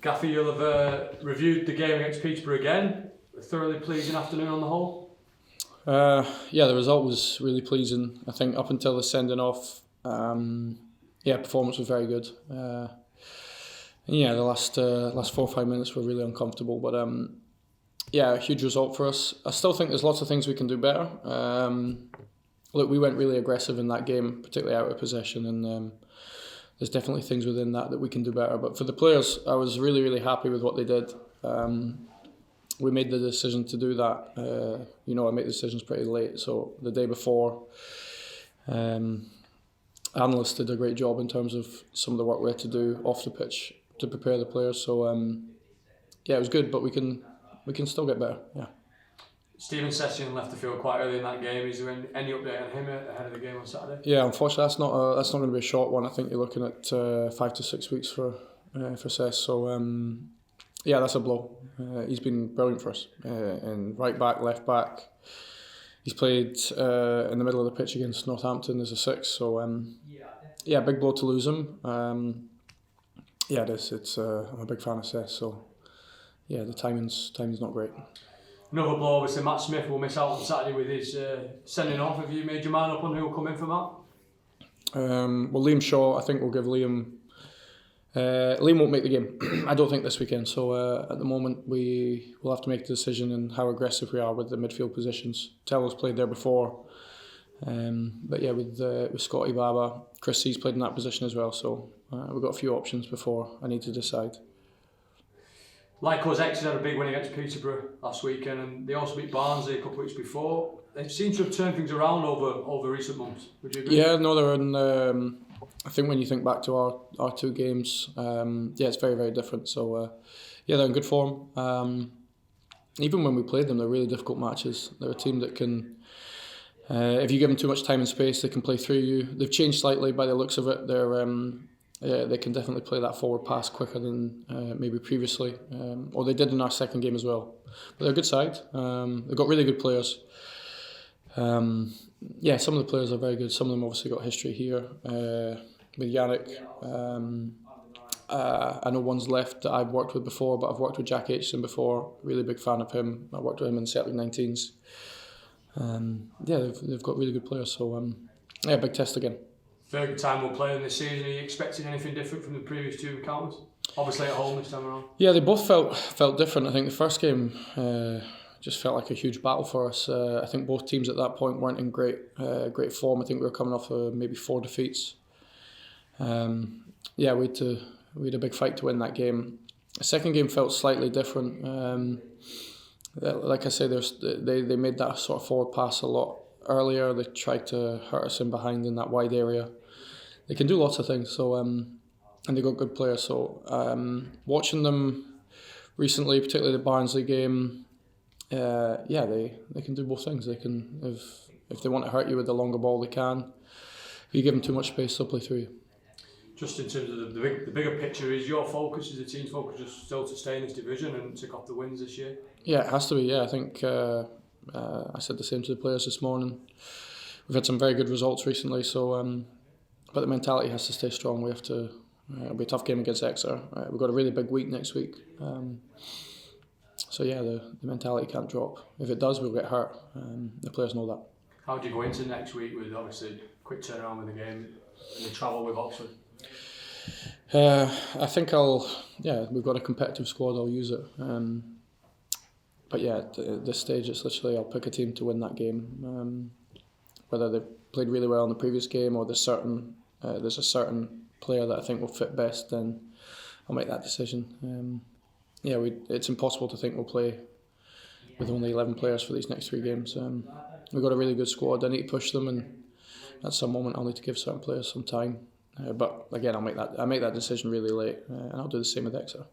Gaffer, you'll have reviewed the game against Peterborough again. A thoroughly pleasing afternoon on the whole? Yeah, the result was really pleasing. I think up until the sending off, performance was very good. The last 4 or 5 minutes were really uncomfortable, but a huge result for us. I still think there's lots of things we can do better. Look, we went really aggressive in that game, particularly out of possession, and there's definitely things within that we can do better. But for the players, I was really, really happy with what they did. We made the decision to do that. I made the decisions pretty late, so the day before, analysts did a great job in terms of some of the work we had to do off the pitch to prepare the players. So it was good, but we can still get better. Yeah. Stephen Session left the field quite early in that game. Is there any update on him ahead of the game on Saturday? Yeah, unfortunately, that's not going to be a short one. I think you're looking at 5 to 6 weeks for Sess. So that's a blow. He's been brilliant for us, in right back, left back. He's played in the middle of the pitch against Northampton as a 6. So big blow to lose him. It is. I'm a big fan of Sess. So the timing's not great. Another blow, obviously. Matt Smith will miss out on Saturday with his sending off. Have you made your mind up on who will come in for Matt? Liam Shaw. I think we'll give Liam. Liam won't make the game. I don't think this weekend. So at the moment we will have to make a decision on how aggressive we are with the midfield positions. Tello's played there before, with Scotty Baba, Chris C's played in that position as well. So we've got a few options before I need to decide. Like us, Exeter had a big win against Peterborough last weekend, and they also beat Barnsley a couple of weeks before. They seem to have turned things around over recent months. Would you agree? Yeah, no, they're in. I think when you think back to our 2 games, it's very, very different. So they're in good form. Even when we played them, they're really difficult matches. They're a team that can, if you give them too much time and space, they can play through you. They've changed slightly by the looks of it. They can definitely play that forward pass quicker than maybe previously, or they did in our second game as well. But they're a good side. They've got really good players. Some of the players are very good. Some of them obviously got history here with Yannick. I know one's left that I've worked with before, but I've worked with Jack Aitchison before. Really big fan of him. I worked with him in Celtic 19s. They've got really good players. So big test again. Third time we'll play in this season. Are you expecting anything different from the previous 2 encounters? Obviously at home this time around. Yeah, they both felt different. I think the first game just felt like a huge battle for us. I think both teams at that point weren't in great form. I think we were coming off maybe 4 defeats. We had a big fight to win that game. The second game felt slightly different. Like I say, they made that sort of forward pass a lot earlier. They tried to hurt us in behind in that wide area. They can do lots of things. So and they got good players. So watching them recently, particularly the Barnsley game, they can do both things. They can, if they want to hurt you with the longer ball, they can. If you give them too much space, they'll play through you. Just in terms of the bigger picture, is your focus, is the team's focus just still to stay in this division and tick off the wins this year? Yeah, it has to be. Yeah, I think I said the same to the players this morning. We've had some very good results recently, so but the mentality has to stay strong. We have to. It'll be a tough game against Exeter. We've got a really big week next week. The mentality can't drop. If it does, we'll get hurt. The players know that. How do you go into next week with obviously quick turnaround with the game and the travel with Oxford? I think we've got a competitive squad. I'll use it. At this stage, it's literally I'll pick a team to win that game. Whether they've played really well in the previous game or there's a certain player that I think will fit best, then I'll make that decision. It's impossible to think we'll play with only 11 players for these next 3 games. We've got a really good squad. I need to push them, and at some moment I'll need to give certain players some time. But again, I make that decision really late, and I'll do the same with Exeter.